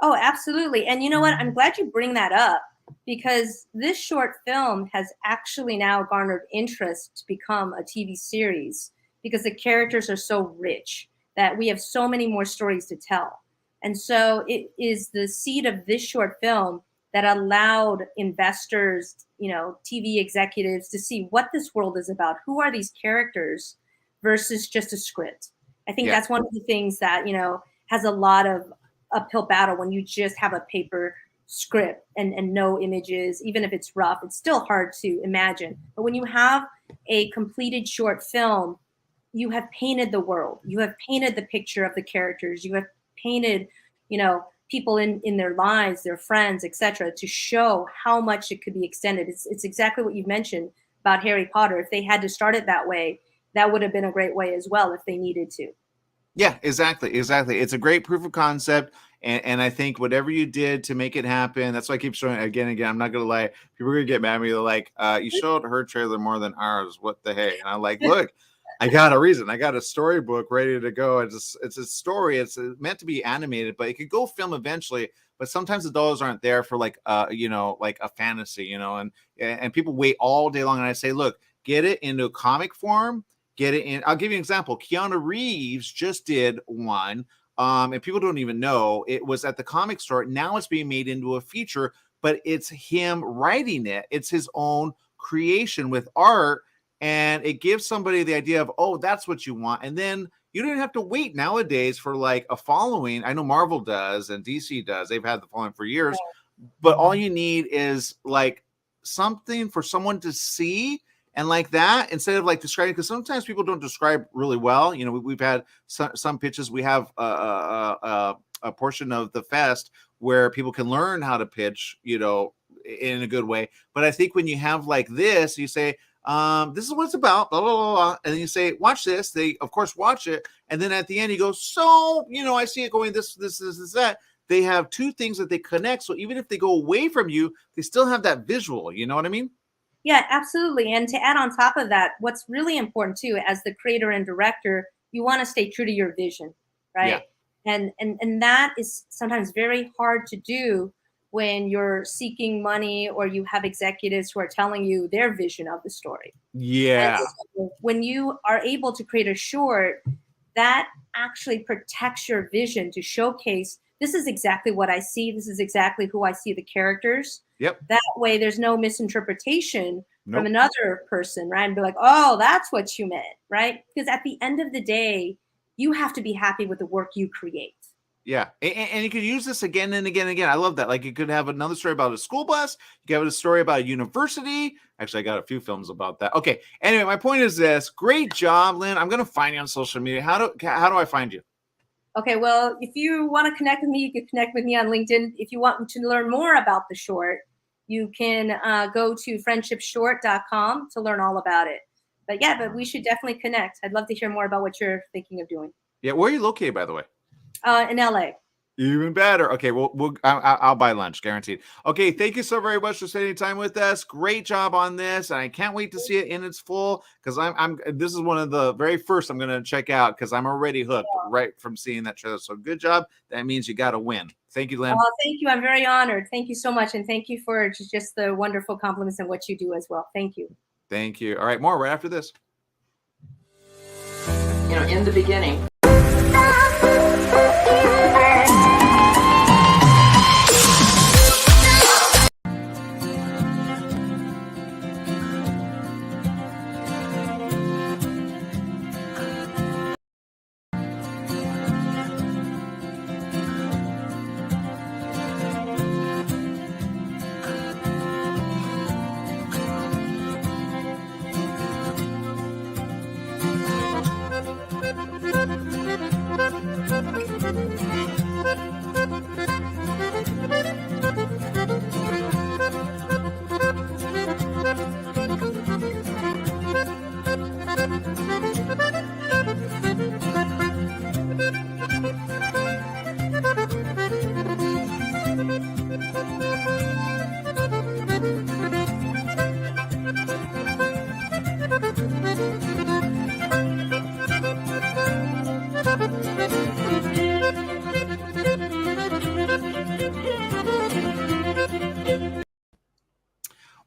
Oh, absolutely. And you know what? I'm glad you bring that up because this short film has actually now garnered interest to become a TV series because the characters are so rich that we have so many more stories to tell. And so it is the seed of this short film that allowed investors, TV executives to see what this world is about. Who are these characters versus just a script? I think that's one of the things that, has a lot of uphill battle when you just have a paper script and no images. Even if it's rough, it's still hard to imagine. But when you have a completed short film, you have painted the world. You have painted the picture of the characters. You have painted, people in their lives, their friends, etc., to show how much it could be extended. It's exactly what you mentioned about Harry Potter. If they had to start it that way, that would have been a great way as well if they needed to. Yeah, exactly. It's a great proof of concept. And I think whatever you did to make it happen, that's why I keep showing it again and again. I'm not going to lie. People are going to get mad at me. They're like, you showed her trailer more than ours. What the heck? And I'm like, look, I got a reason. I got a storybook ready to go. It's a story. It's meant to be animated, but it could go film eventually. But sometimes the dollars aren't there for like a fantasy, and people wait all day long. And I say, look, get it into a comic form. Get it in. I'll give you an example. Keanu Reeves just did one. And people don't even know it was at the comic store. Now it's being made into a feature, but it's him writing it. It's his own creation with art. And it gives somebody the idea of, oh, that's what you want. And then you don't have to wait nowadays for like a following. I know Marvel does and DC does. They've had the following for years. But all you need is like something for someone to see. And like that, instead of like describing, because sometimes people don't describe really well. We've had some pitches. We have a portion of the fest where people can learn how to pitch, in a good way. But I think when you have like this, you say, this is what it's about, blah, blah, blah, blah. And then you say, watch this. They, of course, watch it. And then at the end, you go, so, I see it going this, that. They have two things that they connect. So even if they go away from you, they still have that visual. You know what I mean? Yeah, absolutely. And to add on top of that, what's really important too, as the creator and director, you want to stay true to your vision, right? Yeah. And that is sometimes very hard to do when you're seeking money or you have executives who are telling you their vision of the story. Yeah. And so when you are able to create a short, that actually protects your vision to showcase, this is exactly what I see. This is exactly who I see the characters. Yep. That way there's no misinterpretation from another person, right? And be like, oh, that's what you meant, right? Because at the end of the day, you have to be happy with the work you create. Yeah. And you could use this again and again and again. I love that. Like you could have another story about a school bus. You could have a story about a university. Actually, I got a few films about that. Okay. Anyway, my point is this. Great job, Lynn. I'm going to find you on social media. How do I find you? Okay, well, if you want to connect with me, you can connect with me on LinkedIn. If you want to learn more about the short, you can go to friendshipshort.com to learn all about it. But we should definitely connect. I'd love to hear more about what you're thinking of doing. Yeah, where are you located, by the way? In LA. Even better. Okay, I'll buy lunch, guaranteed. Okay, thank you so very much for spending time with us. Great job on this, and I can't wait to see it in its full because this is one of the very first I'm going to check out because I'm already hooked right from seeing that trailer. So good job. That means you got to win. Thank you, Lynn. Oh, thank you. I'm very honored. Thank you so much, and thank you for just the wonderful compliments and what you do as well. Thank you. Thank you. All right, more right after this. You know, in the beginning.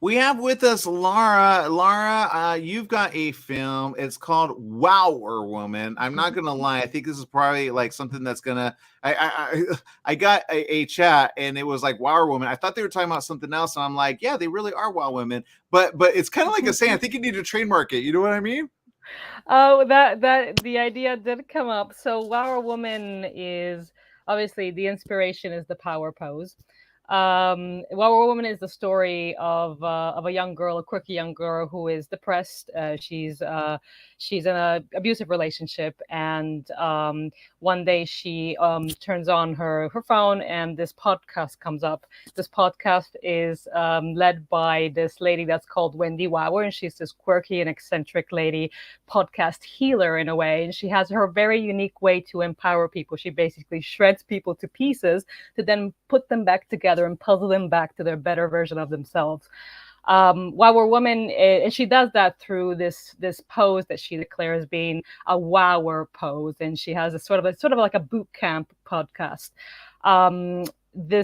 We have with us Laura. Laura, you've got a film. It's called Wower Woman. I'm not gonna lie. I think this is probably like something that's gonna. I got a chat and it was like Wower Woman. I thought they were talking about something else, and I'm like, yeah, they really are Wow Women. But it's kind of like a saying. I think you need to trademark it. You know what I mean? Oh, that the idea did come up. So Wower Woman is obviously the inspiration is the power pose. Wower Woman is the story of a young girl, a quirky young girl who is depressed. She's in an abusive relationship, and one day she turns on her phone, and this podcast comes up. This podcast is led by this lady that's called Wendy Wower, and she's this quirky and eccentric lady, podcast healer in a way, and she has her very unique way to empower people. She basically shreds people to pieces to then put them back together and puzzle them back to their better version of themselves. Wower Woman, and she does that through this pose that she declares being a wower pose, and she has a sort of like a boot camp podcast. The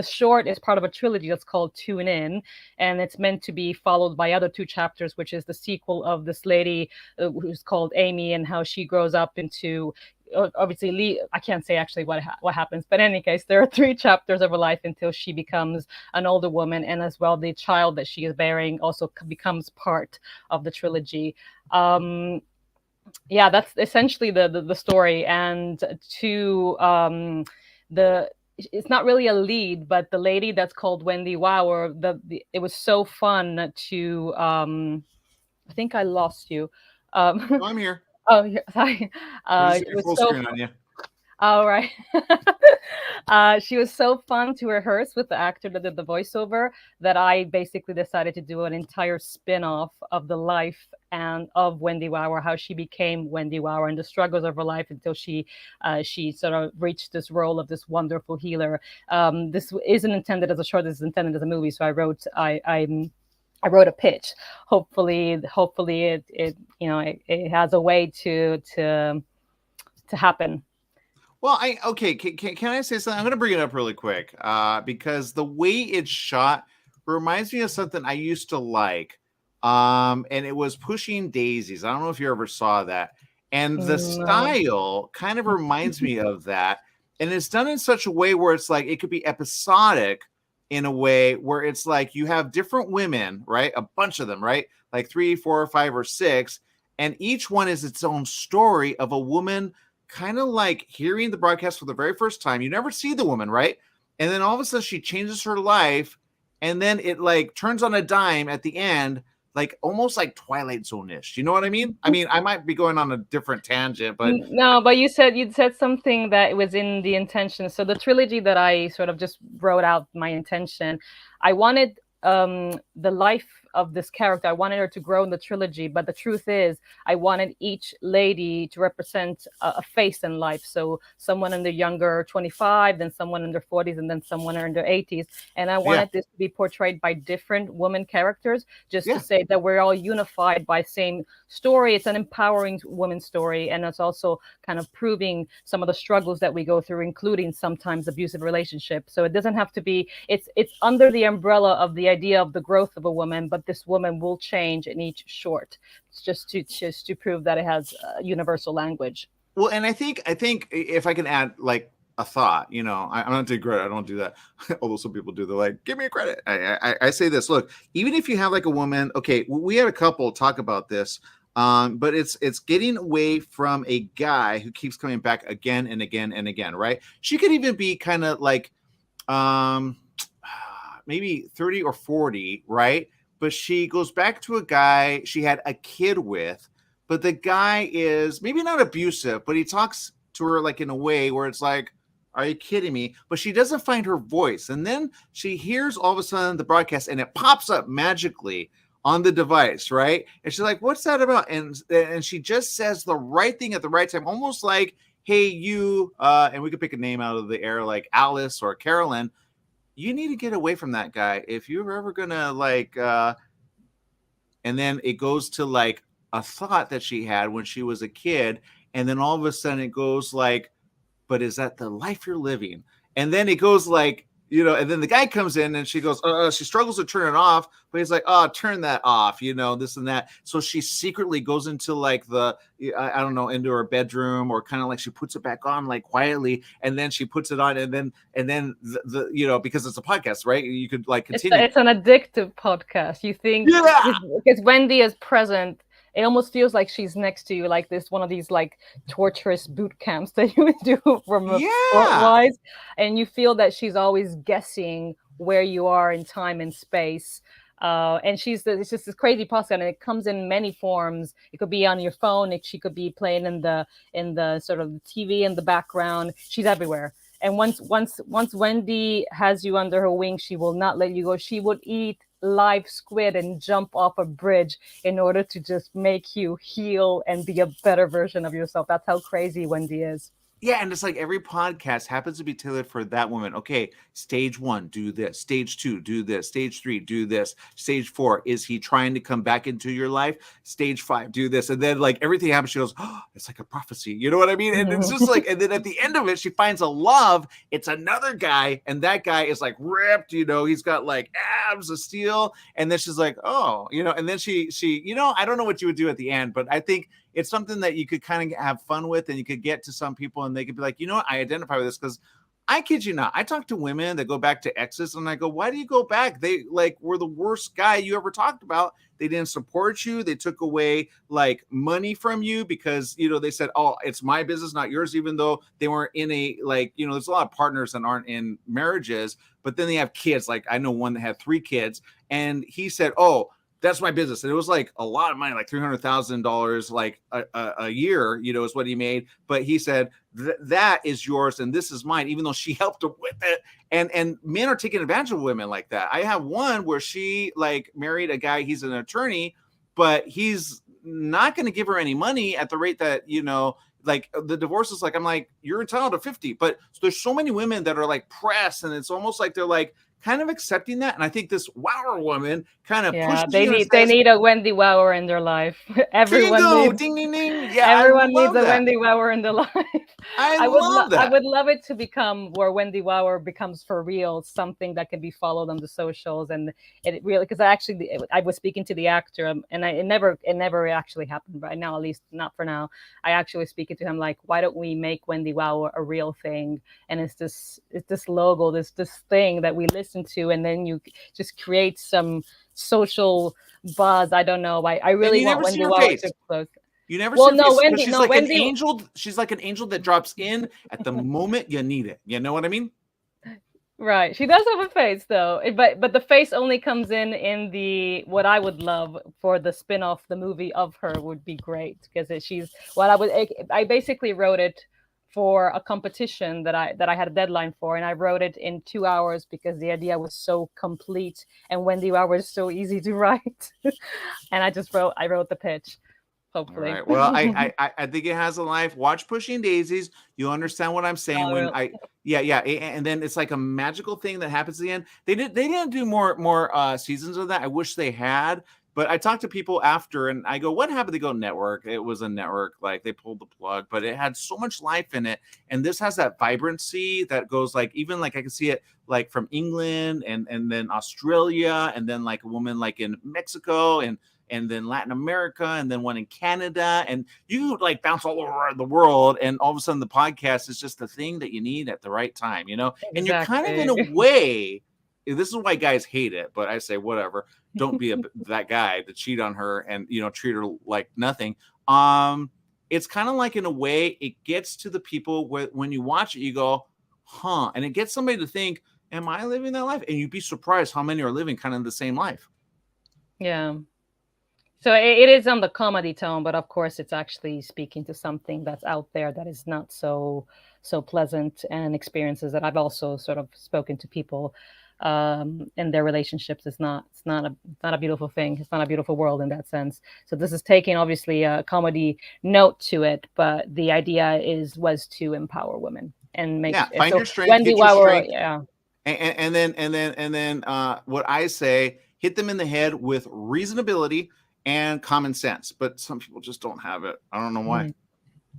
short is part of a trilogy that's called Tune In, and it's meant to be followed by other 2 chapters, which is the sequel of this lady who's called Amy and how she grows up into. Obviously, I can't say actually what happens, but in any case, there are 3 chapters of her life until she becomes an older woman, and as well, the child that she is bearing also becomes part of the trilogy. Yeah, that's essentially the story. And it's not really a lead, but the lady that's called Wendy Wower, it was so fun to. I think I lost you. No, I'm here. Oh, yeah, sorry. It was full so screen on you. All right. She was so fun to rehearse with the actor that did the voiceover that I basically decided to do an entire spin-off of the life and of Wendy Wower, how she became Wendy Wower and the struggles of her life until she sort of reached this role of this wonderful healer. This isn't intended as a short, this is intended as a movie. So I wrote a pitch. Hopefully it has a way to happen. Well, can I say something? I'm going to bring it up really quick because the way it's shot reminds me of something I used to like, and it was Pushing Daisies. I don't know if you ever saw that, and the style kind of reminds me of that, and it's done in such a way where it's like it could be episodic in a way where it's like you have different women, right? A bunch of them, right? Like 3, 4, 5, or 6, and each one is its own story of a woman kind of like hearing the broadcast for the very first time. You never see the woman, right? And then all of a sudden she changes her life, and then it like turns on a dime at the end, like almost like Twilight Zone-ish. You know what I mean? I mean, I might be going on a different tangent, but no, but you'd said something that was in the intention. So the trilogy that I sort of just wrote out my intention, I wanted the life of this character. I wanted her to grow in the trilogy, but the truth is I wanted each lady to represent a phase in life. So someone in the younger 25, then someone in their 40s, and then someone in their 80s. And I wanted this to be portrayed by different women characters, just to say that we're all unified by same story. It's an empowering women's story, and it's also kind of proving some of the struggles that we go through, including sometimes abusive relationships. So it doesn't have to be, it's under the umbrella of the idea of the growth of a woman, but this woman will change in each short. It's just to prove that it has universal language. Well, and I think if I can add like a thought, you know, I'm not doing credit. I don't do that. Although some people do. They're like, give me a credit. I say this, look, even if you have like a woman, okay, we had a couple talk about this, but it's getting away from a guy who keeps coming back again and again and again, right? She could even be kind of like maybe 30 or 40, right? But she goes back to a guy she had a kid with, but the guy is maybe not abusive, but he talks to her like in a way where it's like, are you kidding me? But she doesn't find her voice. And then she hears all of a sudden the broadcast and it pops up magically on the device, right? And she's like, what's that about? And she just says the right thing at the right time, almost like, hey, you, and we could pick a name out of the air like Alice or Carolyn. You need to get away from that guy. If you're ever gonna like, and then it goes to like a thought that she had when she was a kid. And then all of a sudden it goes like, but is that the life you're living? And then it goes like, you know, and then the guy comes in and she goes, she struggles to turn it off, but he's like, oh, turn that off, you know, this and that. So she secretly goes into like the, I don't know, into her bedroom, or kind of like she puts it back on like quietly, and then she puts it on, and then the you know, because it's a podcast, right? You could like continue. It's an addictive podcast. You think because Wendy is present, it almost feels like she's next to you, like this one of these like torturous boot camps that you would do from sport-wise, and you feel that she's always guessing where you are in time and space. And it's just this crazy podcast, and it comes in many forms. It could be on your phone. She could be playing in the sort of TV in the background. She's everywhere. And once Wendy has you under her wing, she will not let you go. She would eat live squid and jump off a bridge in order to just make you heal and be a better version of yourself. That's how crazy Wendy is. Yeah, and it's like every podcast happens to be tailored for that woman. Okay, stage 1, do this. Stage 2, do this. Stage 3, do this. Stage 4, is he trying to come back into your life? Stage 5, do this. And then like everything happens, she goes, oh, it's like a prophecy. You know what I mean? And it's just like, and then at the end of it, she finds a love. It's another guy, and that guy is like ripped, you know, he's got like abs of steel. And then she's like, oh, you know, and then she, you know, I don't know what you would do at the end, but I think it's something that you could kind of have fun with, and you could get to some people and they could be like, you know what, I identify with this, because I kid you not, I talk to women that go back to exes and I go, why do you go back? They like were the worst guy you ever talked about. They didn't support you. They took away like money from you because, you know, they said, oh, it's my business, not yours, even though they weren't in a, like, you know, there's a lot of partners that aren't in marriages, but then they have kids. Like I know one that had 3 kids, and he said, oh, that's my business. And it was like a lot of money, like $300,000 like a year, you know, is what he made. But he said, that is yours and this is mine, even though she helped him with it. And men are taking advantage of women like that. I have one where she like married a guy, he's an attorney, but he's not going to give her any money at the rate that, you know, like the divorce is like, I'm like, you're entitled to 50. But there's so many women that are like pressed, and it's almost like they're like kind of accepting that. And I think this Wower woman kind of pushes they need a Wendy Wower in their life. Everyone needs, ding, ding, ding. Yeah, everyone needs a Wendy Wower in their life. I love that. I would love it to become where Wendy Wower becomes for real something that can be followed on the socials, and it really, because I was speaking to the actor, and it never actually happened right now, at least not for now. I actually was speaking to him like, why don't we make Wendy Wower a real thing? And it's this logo, this thing that we listen to, and then you just create some social buzz. I don't know. I really want Wendy Wower to explode. You never see her face, Wendy, she's like Wendy, an angel. She's like an angel that drops in at the moment you need it. You know what I mean? Right. She does have a face though, but the face only comes in the, what I would love for the spin-off, the movie of her would be great, because she's what I basically wrote it for a competition that I had a deadline for, and I wrote it in 2 hours because the idea was so complete, and Wendy Wow was so easy to write. And I wrote the pitch. Hopefully. All right. Well, I think it has a life. Watch Pushing Daisies. You'll understand what I'm saying and then it's like a magical thing that happens at the end. They didn't do more seasons of that. I wish they had. But I talked to people after and I go, what happened? They go, network. It was a network. Like they pulled the plug, but it had so much life in it. And this has that vibrancy that goes like, even like I can see it like from England and then Australia and then like a woman like in Mexico and then Latin America and then one in Canada. And you like bounce all over the world. And all of a sudden the podcast is just the thing that you need at the right time, you know? Exactly. And you're kind of in a way, this is why guys hate it, but I say, whatever. Don't be that guy to cheat on her and, you know, treat her like nothing. It's kind of like in a way it gets to the people where when you watch it, you go, huh? And it gets somebody to think, am I living that life? And you'd be surprised how many are living kind of the same life. Yeah. So it is on the comedy tone, but of course it's actually speaking to something that's out there that is not so pleasant, and experiences that I've also sort of spoken to people in their relationships. It's not a beautiful thing. It's not a beautiful world in that sense. So this is taking obviously a comedy note to it, but the idea was to empower women and make find your strength, Wendy get your strength. Yeah. And then what I say, hit them in the head with reasonability and common sense, but some people just don't have it. I don't know why. Mm-hmm.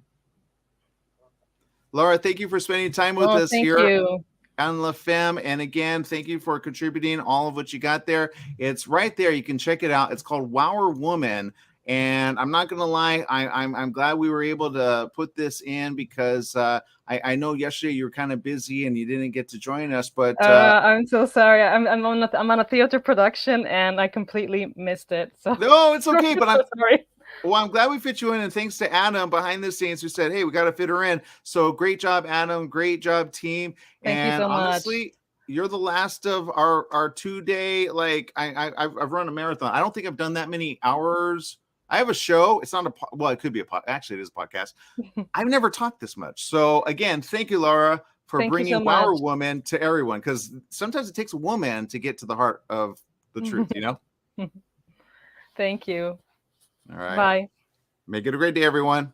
Laura, thank you for spending time with us here on La Femme. And again, thank you for contributing all of what you got there. It's right there. You can check it out. It's called Wower Woman. And I'm not going to lie, I'm glad we were able to put this in because I know yesterday you were kind of busy and you didn't get to join us. But I'm so sorry. I'm on a theater production and I completely missed it. So no, it's okay. But I'm sorry. Well, I'm glad we fit you in, and thanks to Adam behind the scenes who said, "Hey, we got to fit her in." So great job, Adam. Great job, team. Thank you so honestly, much. You're the last of our 2-day. Like I've run a marathon. I don't think I've done that many hours. I have a show. It's not it could be a actually it is a podcast. I've never talked this much. So again, thank you, Laura, for bringing Wower Woman to everyone, because sometimes it takes a woman to get to the heart of the truth. You know. Thank you. All right. Bye. Make it a great day, everyone.